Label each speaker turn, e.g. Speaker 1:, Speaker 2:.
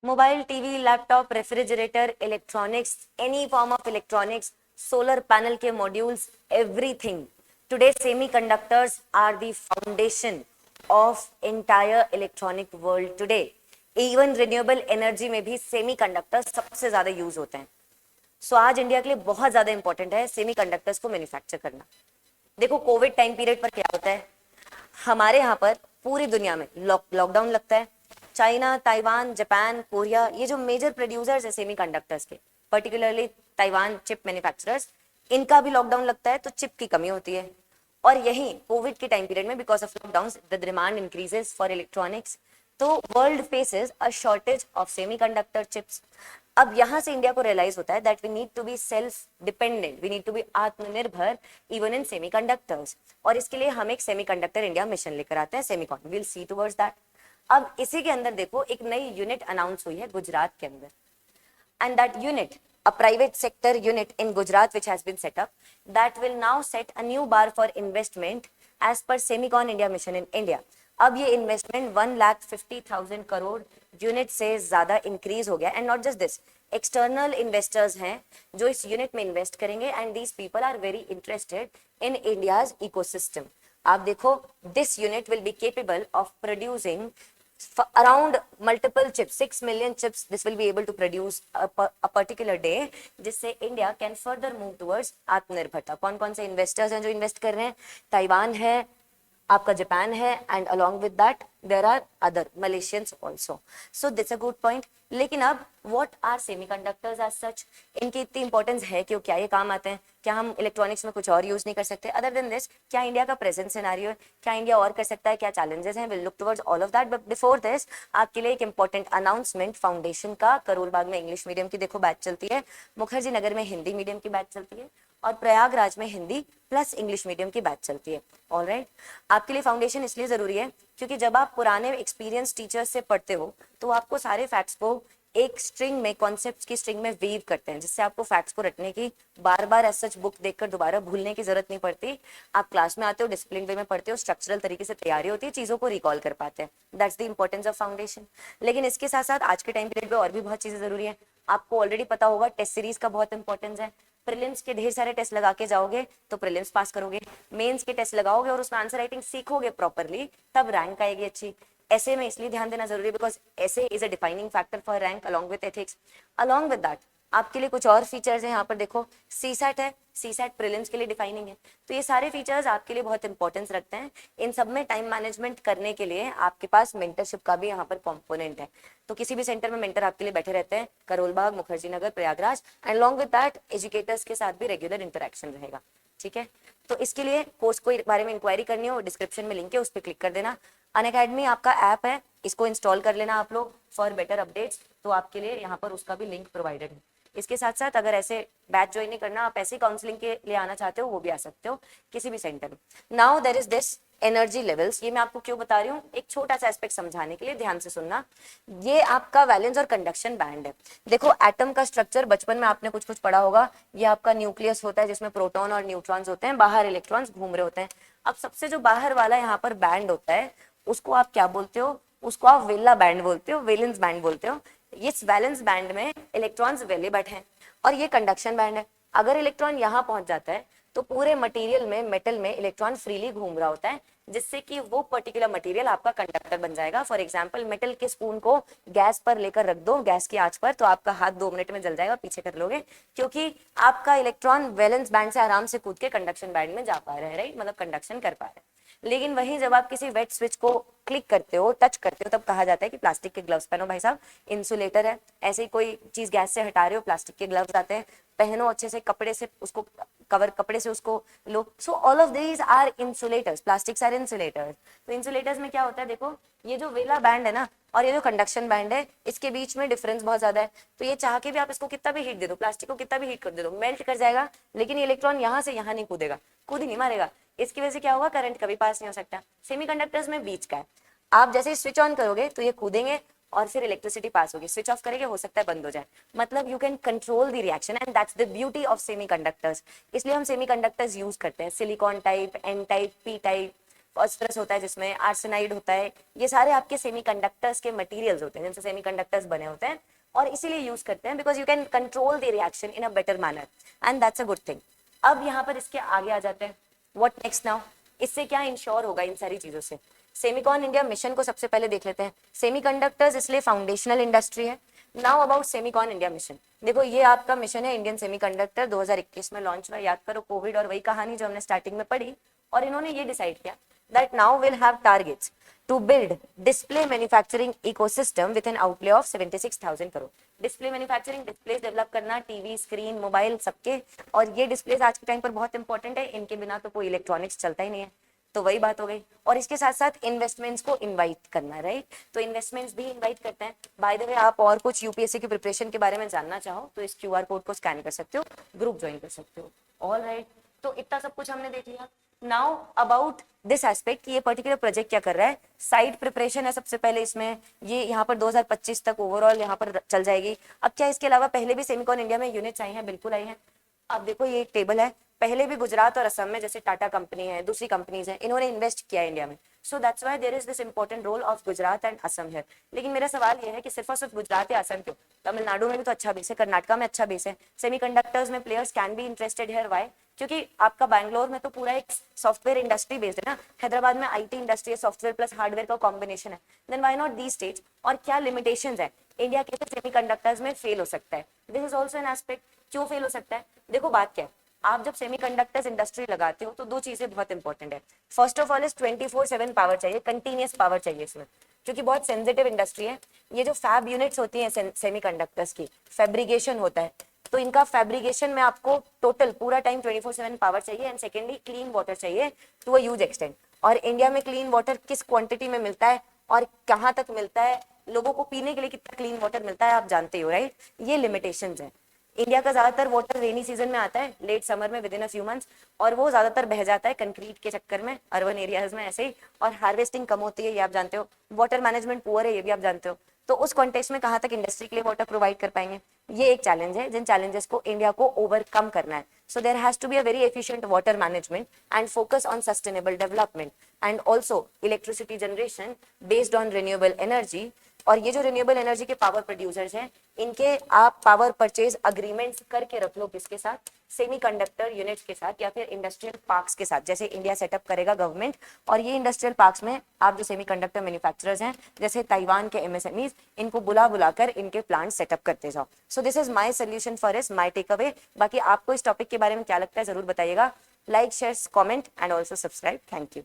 Speaker 1: Mobile, TV, laptop, refrigerator, electronics, any form of electronics, solar panel के modules, everything. Today semiconductors are the foundation of entire electronic world today. Even renewable energy में भी semiconductors सबसे ज़्यादा use होते हैं. सो आज India के लिए बहुत ज़्यादा इंपॉर्टेंट है सेमीकंडक्टर्स को मैन्युफैक्चर करना. देखो कोविड टाइम पीरियड पर क्या होता है, हमारे यहाँ पर पूरी दुनिया में लॉकडाउन लगता है. चाइना, ताइवान, जापान, कोरिया, ये जो मेजर प्रोड्यूसर्स है सेमीकंडक्टर्स के, पर्टिकुलरली ताइवान चिप मैन्युफैक्चरर्स, इनका भी लॉकडाउन लगता है तो चिप की कमी होती है. और यही कोविड के टाइम पीरियड में because of lockdown the demand increases for electronics, तो world faces a shortage of semiconductor chips. अब यहां से इंडिया को रियलाइज होता है that we need to be self dependent, we need to be आत्मनिर्भर इवन इन सेमीकंडक्टर्स. और इसके लिए हम एक सेमीकंडक्टर इंडिया मिशन लेकर आते हैं, Semicon. Will see towards that. अब इसी के अंदर देखो एक नई यूनिट अनाउंस हुई है गुजरात के अंदर, and that unit, a private sector unit in Gujarat which has been set up, that will now set a new bar for investment as per Semicon India mission in India. अब ये investment 1,50,000 crore unit से ज्यादा increase हो गया. And not just this, external investors हैं जो इस unit में इन्वेस्ट करेंगे and these people are very interested in India's ecosystem. आप देखो this unit will be capable of producing around multiple chips, 6 million chips this will be able to produce a particular day, जिससे India can further move towards आत्मनिर्भरता. कौन कौन से investors हैं जो invest कर रहे हैं? ताइवान है, आपका जापान है, and along with that there are other Malaysians also. So that's a good point. लेकिन अब what are semiconductors as such, इनकी इतनी इंपॉर्टेंस है कि क्या ये काम आते हैं? क्या हम इलेक्ट्रॉनिक्स में कुछ और यूज नहीं कर सकते अदर देन दिस? क्या इंडिया का प्रेजेंट सिनेरियो है? क्या इंडिया और कर सकता है? क्या चैलेंजेस हैं? Will look towards all of that. But before this आपके लिए एक इंपॉर्टेंट अनाउंसमेंट. फाउंडेशन का करोल बाग में इंग्लिश मीडियम की देखो बैच चलती है, मुखर्जी नगर में हिंदी मीडियम की बैच चलती है, और प्रयागराज में हिंदी प्लस इंग्लिश मीडियम की बैच चलती है. ऑलराइट, आपके लिए फाउंडेशन इसलिए जरूरी है क्योंकि जब आप पुराने एक्सपीरियंस टीचर्स से पढ़ते हो तो आपको सारे फैक्ट्स को एक स्ट्रिंग में, कॉन्सेप्ट्स की स्ट्रिंग में वीव करते हैं, जिससे आपको फैक्ट्स को रटने की, बार बार एज सच बुक देखकर दोबारा भूलने की जरूरत नहीं पड़ती. आप क्लास में आते हो, डिसिप्लिन वे में पढ़ते हो, स्ट्रक्चरल तरीके से तैयारी होती है, चीजों को रिकॉल कर पाते हैं. That's the importance of foundation. लेकिन इसके साथ साथ आज के टाइम पीरियड में और भी बहुत चीजें जरूरी है. आपको ऑलरेडी पता होगा टेस्ट सीरीज का बहुत इंपॉर्टेंस है. प्रीलिम्स के ढेर सारे टेस्ट लगा के जाओगे तो प्रीलिम्स पास करोगे, मेंस के टेस्ट लगाओगे और उसमें आंसर राइटिंग सीखोगे प्रॉपरली, तब रैंक आएगी अच्छी. ऐसे में इसलिए ध्यान देना जरूरी है बिकॉज ऐसे is a defining factor for rank along with ethics. Along with that आपके लिए कुछ और फीचर्स हैं. यहाँ पर देखो सीसैट है, सीसैट प्रीलिम्स के लिए डिफाइनिंग है. तो ये सारे फीचर्स आपके लिए बहुत इंपॉर्टेंस रखते हैं. इन सब में टाइम मैनेजमेंट करने के लिए आपके पास मेंटरशिप का भी यहाँ पर कॉम्पोनेंट है. तो किसी भी सेंटर में मेंटर आपके लिए बैठे रहते हैं, Karol Bagh, Mukherjee Nagar, Prayagraj, and along with that educators के साथ भी रेगुलर इंटरेक्शन रहेगा. ठीक है, तो इसके लिए कोर्स को बारे में इंक्वायरी करनी हो, डिस्क्रिप्शन में लिंक है, उस पर क्लिक कर देना. अनअकैडमी आपका ऐप है, इसको इंस्टॉल कर लेना आप लोग फॉर बेटर अपडेट्स. तो आपके लिए यहाँ पर उसका भी लिंक प्रोवाइडेड है. इसके साथ साथ अगर ऐसे बैच ज्वाइन नहीं करना, आप ऐसे काउंसलिंग के लिए आना चाहते हो, वो भी आ सकते हो किसी भी सेंटर में. Now there is this energy levels. ये मैं आपको क्यों बता रही हूँ, एक छोटा सा एस्पेक्ट समझाने के लिए, ध्यान से सुनना. ये आपका वैलेंस और कंडक्शन बैंड है. देखो एटम का स्ट्रक्चर बचपन में आपने कुछ कुछ पढ़ा होगा. ये आपका न्यूक्लियस होता है जिसमें प्रोटॉन और न्यूट्रॉन्स होते हैं, बाहर इलेक्ट्रॉन्स घूम रहे होते हैं. अब सबसे जो बाहर वाला यहाँ पर बैंड होता है उसको आप क्या बोलते हो? उसको आप वेला बैंड बोलते हो, वेलेंस बैंड बोलते हो. इस वैलेंस बैंड में इलेक्ट्रॉन्स वेले बैठे हैं और ये कंडक्शन बैंड है. अगर इलेक्ट्रॉन यहाँ पहुंच जाता है तो पूरे मटेरियल में, मेटल में इलेक्ट्रॉन फ्रीली घूम रहा होता है, जिससे कि वो पर्टिकुलर मटेरियल आपका कंडक्टर बन जाएगा. फॉर एग्जांपल मेटल के स्पून को गैस पर लेकर रख दो, गैस की आंच पर, तो आपका हाथ 2 मिनट में जल जाएगा, पीछे कर लोगे, क्योंकि आपका इलेक्ट्रॉन वैलेंस बैंड से आराम से कूद के कंडक्शन बैंड में जा पा रहे हैं, राइट, मतलब कंडक्शन कर पा रहे हैं. लेकिन वहीं जब आप किसी वेट स्विच को क्लिक करते हो, टच करते हो, तब कहा जाता है कि प्लास्टिक के ग्लव्स पहनो भाई साहब, इंसुलेटर है. ऐसे ही कोई चीज गैस से हटा रहे हो, प्लास्टिक के ग्लव्स आते हैं, पहनो अच्छे से, कपड़े से उसको कवर, कपड़े से उसको लो. So all of these are insulators, plastics are insulators. तो इंसुलेटर्स में क्या होता है, देखो ये जो वेला बैंड है ना और ये जो कंडक्शन बैंड है, इसके बीच में डिफरेंस बहुत ज्यादा है. तो ये चाह के भी आप इसको कितना भी हीट दे दो, प्लास्टिक को कितना भी हीट कर दे दो, मेल्ट कर जाएगा, लेकिन ये इलेक्ट्रॉन यहाँ से यहाँ नहीं कूदेगा, कूद ही नहीं मारेगा. इसकी वजह से क्या होगा, करंट कभी पास नहीं हो सकता. सेमीकंडक्टर्स में बीच का है, आप जैसे स्विच ऑन करोगे तो ये कूदेंगे और फिर इलेक्ट्रिसिटी पास होगी, स्विच ऑफ करेंगे हो सकता है बंद हो जाए. मतलब you can control the reaction and that's the beauty of semiconductors. इसलिए हम सेमीकंडक्टर्स यूज करते हैं, silicon type, N type, P type, phosphorus होता है जिसमें, आर्सेनाइड होता है, ये सारे आपके सेमीकंडक्टर्स के मटेरियल्स होते हैं जिनसे सेमीकंडक्टर्स बने होते हैं और इसीलिए यूज करते हैं because you can control the reaction in a better manner and that's a good thing. अब यहाँ पर इसके आगे आ जाते हैं, व्हाट नेक्स्ट नाउ, इससे क्या इंश्योर होगा इन सारी चीजों से। सेमिकॉन इंडिया मिशन को सबसे पहले देख लेते हैं। सेमीकंडक्टर्स इसलिए फाउंडेशनल इंडस्ट्री है। Now about Semicon India mission, देखो ये आपका मिशन है इंडियन सेमीकंडक्टर 2021 में लॉन्च हुआ, याद करो कोविड और वही कहानी जो हमने स्टार्टिंग में पढ़ी, और इन्होंने ये डिसाइड किया that now will have targets to build display manufacturing ecosystem with an outlay of 76,000 crore. Display manufacturing, display develop करना, टीवी, स्क्रीन, मोबाइल सबके, और ये डिस्प्लेस आज के टाइम पर बहुत इंपॉर्टेंट है, इनके बिना तो कोई इलेक्ट्रॉनिक्स चलता ही नहीं है। तो वही बात हो गई, और इसके साथ साथ इन्वेस्टमेंट्स को इनवाइट करना, राइट, तो इन्वेस्टमेंट्स भी इनवाइट करते हैं। बाय द वे आप और कुछ यूपीएससी की प्रिपरेशन के बारे में जानना चाहो तो इस क्यूआर कोड को स्कैन कर सकते हो, ग्रुप ज्वाइन कर सकते हो। ऑल राइट, तो इतना सब कुछ हमने देख लिया। नाउ अबाउट दिस एस्पेक्ट, ये पर्टिकुलर प्रोजेक्ट क्या कर रहा है, साइट प्रिपरेशन है सबसे पहले इसमें, ये यहाँ पर 2025 तक ओवरऑल यहाँ पर चल जाएगी। अब क्या इसके अलावा पहले भी सेमिकॉन इंडिया में यूनिट्स आई हैं, बिल्कुल आई हैं। अब देखो ये एक टेबल है, पहले भी गुजरात और असम में जैसे टाटा कंपनी है, दूसरी कंपनीज हैं, इन्होंने इन्वेस्ट किया है इंडिया में, so that's why there is this important role of Gujarat and Assam here. लेकिन मेरा सवाल ये है कि सिर्फ और सिर्फ गुजरात या असम क्यों, तमिलनाडु में भी तो अच्छा बेस है, कर्नाटका में अच्छा बेस है, सेमीकंडक्टर्स में players can be interested here, why, क्योंकि आपका बैंगलोर में तो पूरा एक सॉफ्टवेयर इंडस्ट्री बेस्ड है ना, हैदराबाद में आईटी इंडस्ट्री है, सॉफ्टवेयर प्लस हार्डवेयर का कॉम्बिनेशन है, then why not the states. और क्या लिमिटेशंस है, इंडिया कैसे सेमीकंडक्टर्स में फेल हो सकता है, this is also an aspect. क्यों फेल हो सकता है, देखो बात क्या है, आप जब सेमीकंडक्टर्स इंडस्ट्री लगाते हो तो दो चीजें बहुत इंपॉर्टेंट है। First of all is 24/7 power चाहिए, कंटिन्यूअस पावर चाहिए इसमें, क्योंकि बहुत सेंसिटिव इंडस्ट्री है। ये जो फैब यूनिट्स होती हैं सेमीकंडक्टर्स की, फैब्रिकेशन होता है, तो इनका फैब्रिकेशन में आपको टोटल पूरा टाइम 24/7 पावर चाहिए, एंड सेकेंडली क्लीन वाटर चाहिए टू अ ह्यूज एक्सटेंट। और इंडिया में क्लीन वाटर किस क्वांटिटी में मिलता है और कहाँ तक मिलता है, लोगों को पीने के लिए कितना क्लीन वाटर मिलता है आप जानते हो, राइट, ये लिमिटेशंस हैं। इंडिया का ज्यादातर वाटर रेनी सीजन में आता है, लेट समर में with in a few months, और वो ज्यादातर बह जाता है कंक्रीट के चक्कर में, अर्बन एरियाज में ऐसे ही, और हार्वेस्टिंग कम होती है, ये आप जानते हो, वाटर मैनेजमेंट पुअर है, ये भी आप जानते हो। तो उस कॉन्टेक्स्ट में कहाँ तक इंडस्ट्री के लिए वाटर प्रोवाइड कर पाएंगे, ये एक चैलेंज है, जिन चैलेंजेस को इंडिया को ओवरकम करना है। So there has to be a very efficient water management and focus on sustainable development and also electricity generation based on renewable energy. और ये जो रिन्यूएबल एनर्जी के पावर प्रोड्यूसर्स हैं, इनके आप पावर परचेज अग्रीमेंट्स करके रख लो, किसके साथ, सेमीकंडक्टर यूनिट्स के साथ या फिर इंडस्ट्रियल पार्क्स के साथ, जैसे इंडिया सेटअप करेगा गवर्नमेंट, और ये इंडस्ट्रियल पार्क्स में आप जो सेमीकंडक्टर मैन्युफैक्चरर्स हैं जैसे ताइवान के एमएसएमईज, इनको बुलाकर इनके प्लांट सेटअप करते जाओ। So this is my solution for इस, माय टेक अवे। बाकी आपको इस टॉपिक के बारे में क्या लगता है जरूर बताइएगा, like share comment and also subscribe. Thank you.